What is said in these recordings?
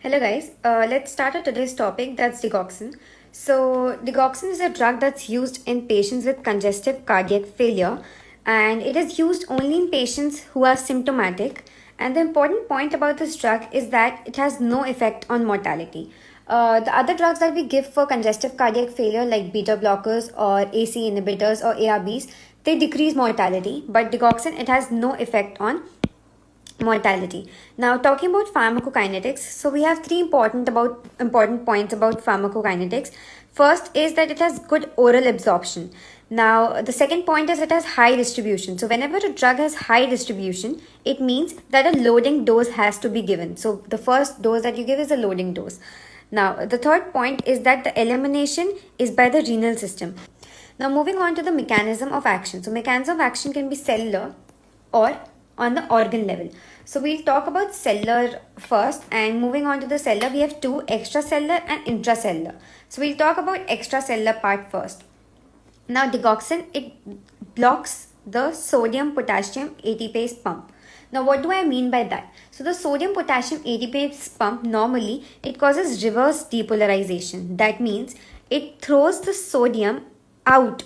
Hello guys, let's start our today's topic, that's digoxin. So digoxin is a drug that's used in patients with congestive cardiac failure, and it is used only in patients who are symptomatic. And the important point about this drug is that it has no effect on mortality. The other drugs that we give for congestive cardiac failure like beta blockers or AC inhibitors or ARBs, they decrease mortality, but digoxin, it has no effect on mortality. Now, talking about pharmacokinetics, so we have three important points about pharmacokinetics. First is that it has good oral absorption. Now, the second point is it has high distribution. So, whenever a drug has high distribution, it means that a loading dose has to be given. So, the first dose that you give is a loading dose. Now, the third point is that the elimination is by the renal system. Now, moving on to the mechanism of action. So, mechanism of action can be cellular or on the organ level. So we'll talk about cellular first, and moving on to the cellular, we have two: extracellular and intracellular. So we'll talk about extracellular part first. Now digoxin, it blocks the sodium potassium ATPase pump. Now what do I mean by that? So the sodium potassium ATPase pump, normally it causes reverse depolarization. That means it throws the sodium out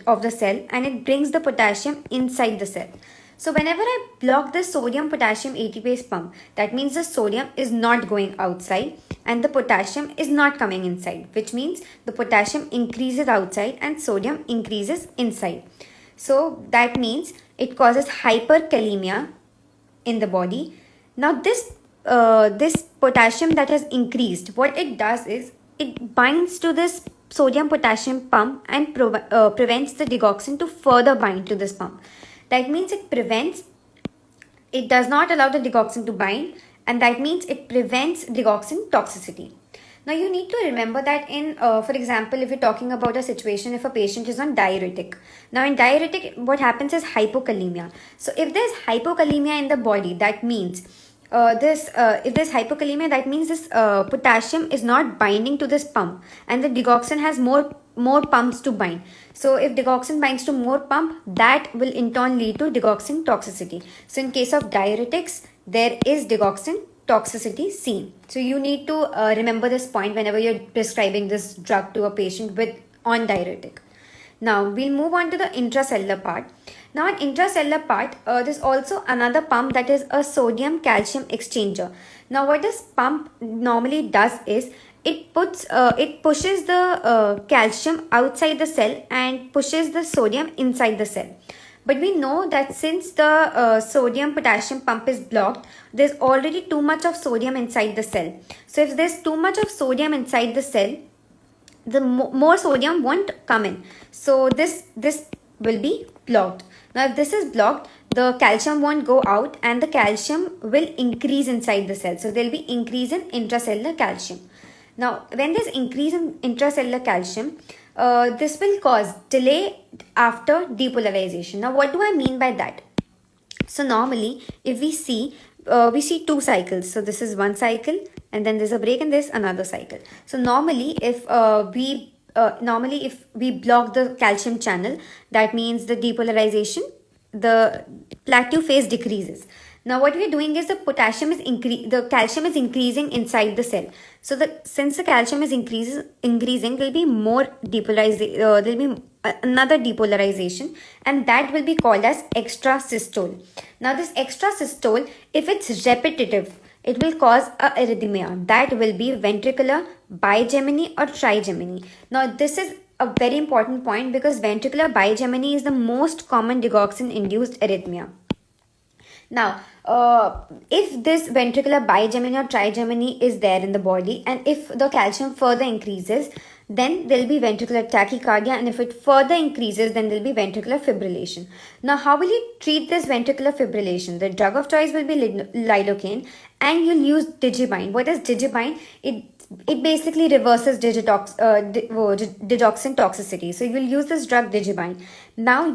of the cell and it brings the potassium inside the cell. So whenever I block the sodium potassium ATPase pump, that means the sodium is not going outside and the potassium is not coming inside, which means the potassium increases outside and sodium increases inside. So that means it causes hyperkalemia in the body. Now this potassium that has increased, what it does is it binds to this sodium potassium pump and prevents the digoxin to further bind to this pump. That means it does not allow the digoxin to bind, and that means it prevents digoxin toxicity. Now you need to remember that for example, if you're talking about a situation, if a patient is on diuretic. Now in diuretic, what happens is hypokalemia. So if there's hypokalemia in the body, that means if there's hypokalemia, that means this potassium is not binding to this pump, and the digoxin has more pumps to bind. So if digoxin binds to more pump, that will in turn lead to digoxin toxicity. So in case of diuretics, there is digoxin toxicity seen. So you need to remember this point whenever you're prescribing this drug to a patient with on diuretic. Now we'll move on to the intracellular part. Now in intracellular part, there's also another pump, that is a sodium calcium exchanger. Now what this pump normally does is it pushes the calcium outside the cell and pushes the sodium inside the cell. But we know that since the sodium potassium pump is blocked, there's already too much of sodium inside the cell. So if there's too much of sodium inside the cell, the more sodium won't come in. So this will be blocked. Now if this is blocked, the calcium won't go out and the calcium will increase inside the cell. So there will be increase in intracellular calcium. Now when there's increase in intracellular calcium, this will cause delay after depolarization. Now what do I mean by that? So normally if we see two cycles. So this is one cycle and then there's a break and there's another cycle. So normally if we block the calcium channel, that means the depolarization, the plateau phase decreases. Now what we are doing is the calcium is increasing inside the cell. So since the calcium is increasing, there will be more depolarization. There will be another depolarization, and that will be called as extrasystole. Now this extrasystole, if it's repetitive, it will cause a arrhythmia, that will be ventricular bigeminy or trigeminy. Now this is a very important point because ventricular bigeminy is the most common digoxin induced arrhythmia. Now, if this ventricular bigeminy or trigeminy is there in the body, and if the calcium further increases, then there will be ventricular tachycardia, and if it further increases, then there will be ventricular fibrillation. Now, how will you treat this ventricular fibrillation? The drug of choice will be lidocaine, and you'll use Digibind. What is Digibind? It basically reverses digoxin toxicity. So you will use this drug Digibind. Now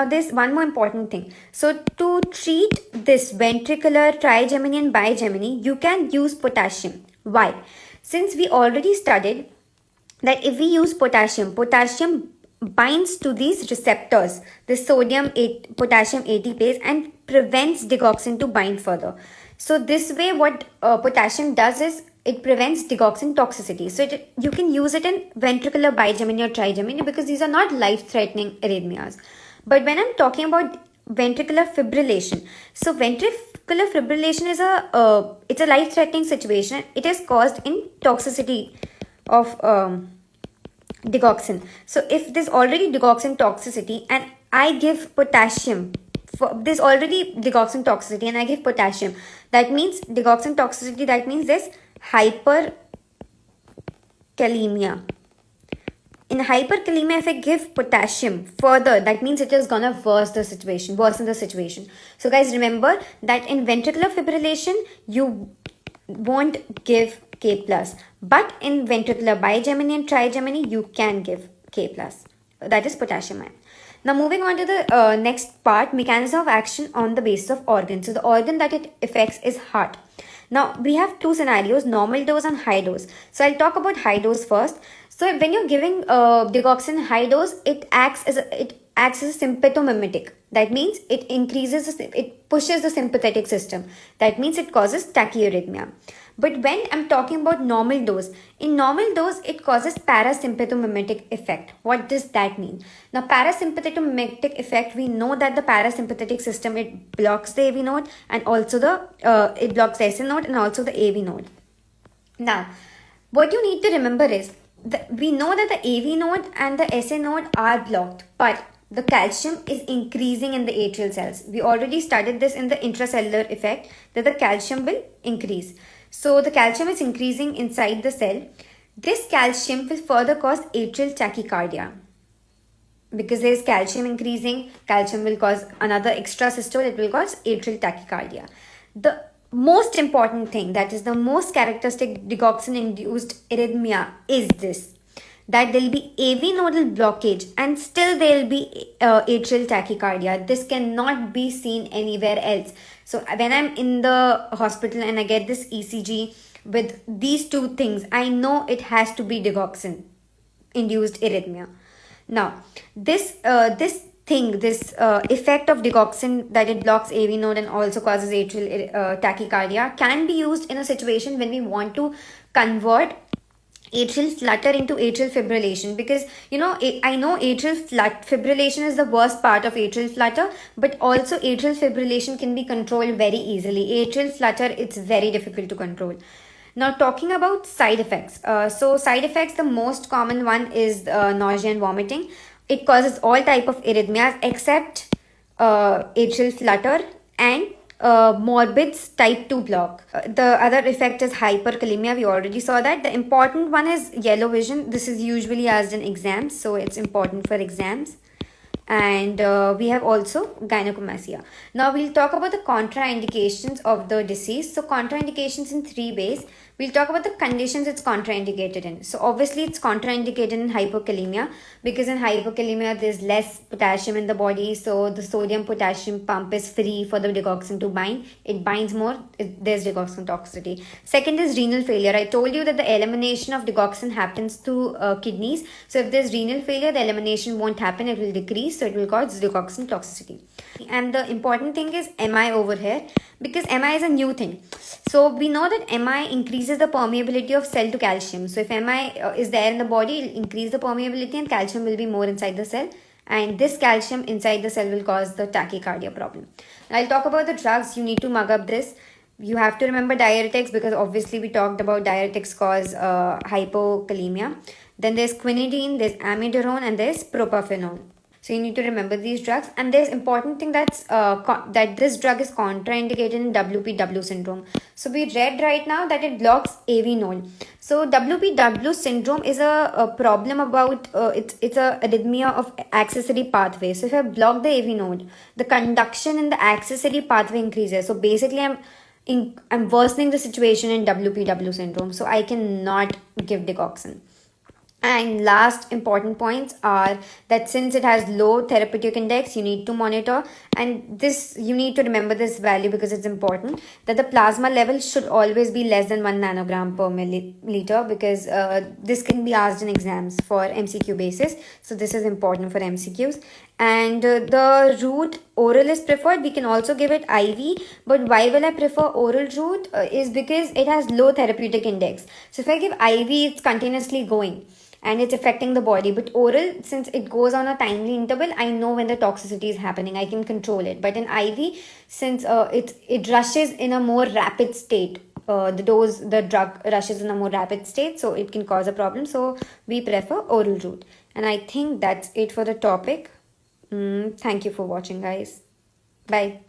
there's one more important thing. So to treat this ventricular trigeminy and bigeminy, you can use potassium. Why? Since we already studied that if we use potassium binds to these receptors, the potassium ATPase, and prevents digoxin to bind further. So this way, what potassium does is it prevents digoxin toxicity. So you can use it in ventricular bigeminy or trigeminy because these are not life-threatening arrhythmias. But when I'm talking about ventricular fibrillation, so ventricular fibrillation is it's a life-threatening situation. It is caused in toxicity of digoxin. So if there's already digoxin toxicity and I give potassium, there's already digoxin toxicity and I give potassium, that means digoxin toxicity, that means there's hyperkalemia. In hyperkalemia, if I give potassium further, that means it is gonna worsen the situation. So guys, remember that in ventricular fibrillation, you won't give K+. But in ventricular bigeminy and trigeminy, you can give K+. That is potassium ion. Now moving on to the next part, mechanism of action on the basis of organ. So the organ that it affects is heart. Now we have two scenarios, normal dose and high dose. So I'll talk about high dose first. So when you're giving digoxin high dose, it acts as a sympathomimetic. That means it pushes the sympathetic system. That means it causes tachyarrhythmia. But when I'm talking about normal dose, in normal dose, it causes parasympathomimetic effect. What does that mean? Now, parasympathomimetic effect, we know that the parasympathetic system, it blocks the AV node and also it blocks the SN node and also the AV node. Now, what you need to remember is, we know that the AV node and the SN node are blocked, but the calcium is increasing in the atrial cells. We already studied this in the intracellular effect, that the calcium will increase. So the calcium is increasing inside the cell. This calcium will further cause atrial tachycardia. Because there is calcium increasing, calcium will cause another extra systole, it will cause atrial tachycardia. The most important thing, that is the most characteristic digoxin induced arrhythmia, is this, that there will be AV nodal blockage and still there will be atrial tachycardia. This cannot be seen anywhere else. So when I'm in the hospital and I get this ECG with these two things, I know it has to be digoxin induced arrhythmia. Now, this effect of digoxin, that it blocks AV node and also causes atrial tachycardia, can be used in a situation when we want to convert atrial flutter into atrial fibrillation, because I know atrial fibrillation is the worst part of atrial flutter, but also atrial fibrillation can be controlled very easily. Atrial flutter, it's very difficult to control. Now talking about side effects. So side effects, the most common one is nausea and vomiting. It causes all type of arrhythmias except atrial flutter and morbid's type 2 block. The other effect is hyperkalemia. We already saw that. The important one is yellow vision. This is usually asked in exams, so it's important for exams. And we have also gynecomastia. Now we'll talk about the contraindications of the disease. So contraindications in 3 ways. We'll talk about the conditions it's contraindicated in. So obviously it's contraindicated in hypokalemia, because in hypokalemia there's less potassium in the body, so the sodium potassium pump is free for the digoxin to bind. It binds more, there's digoxin toxicity. Second is renal failure. I told you that the elimination of digoxin happens through kidneys. So if there's renal failure, the elimination won't happen, it will decrease, so it will cause digoxin toxicity. And the important thing is MI over here, because MI is a new thing. So we know that MI increases the permeability of cell to calcium. So if MI is there in the body, it will increase the permeability and calcium will be more inside the cell. And this calcium inside the cell will cause the tachycardia problem. Now I'll talk about the drugs. You need to mug up this. You have to remember diuretics, because obviously we talked about diuretics cause hypokalemia. Then there's quinidine, there's amiodarone, and there's propafenone. So you need to remember these drugs. And there's important thing that this drug is contraindicated in WPW syndrome. So we read right now that it blocks AV node. So WPW syndrome is a problem about it's a arrhythmia of accessory pathway. So if I block the AV node, the conduction in the accessory pathway increases. So basically I'm worsening the situation in WPW syndrome. So I cannot give digoxin. And last important points are that since it has low therapeutic index, you need to monitor, and this you need to remember this value because it's important, that the plasma level should always be less than 1 nanogram per milliliter, because this can be asked in exams for MCQ basis. So this is important for MCQs. And the route oral is preferred. We can also give it IV, but why will I prefer oral route is because it has low therapeutic index. So if I give IV, it's continuously going and it's affecting the body. But oral, since it goes on a timely interval, I know when the toxicity is happening. I can control it. But in IV, since it rushes in a more rapid state, the drug rushes in a more rapid state, so it can cause a problem. So we prefer oral route. And I think that's it for the topic. Thank you for watching, guys. Bye.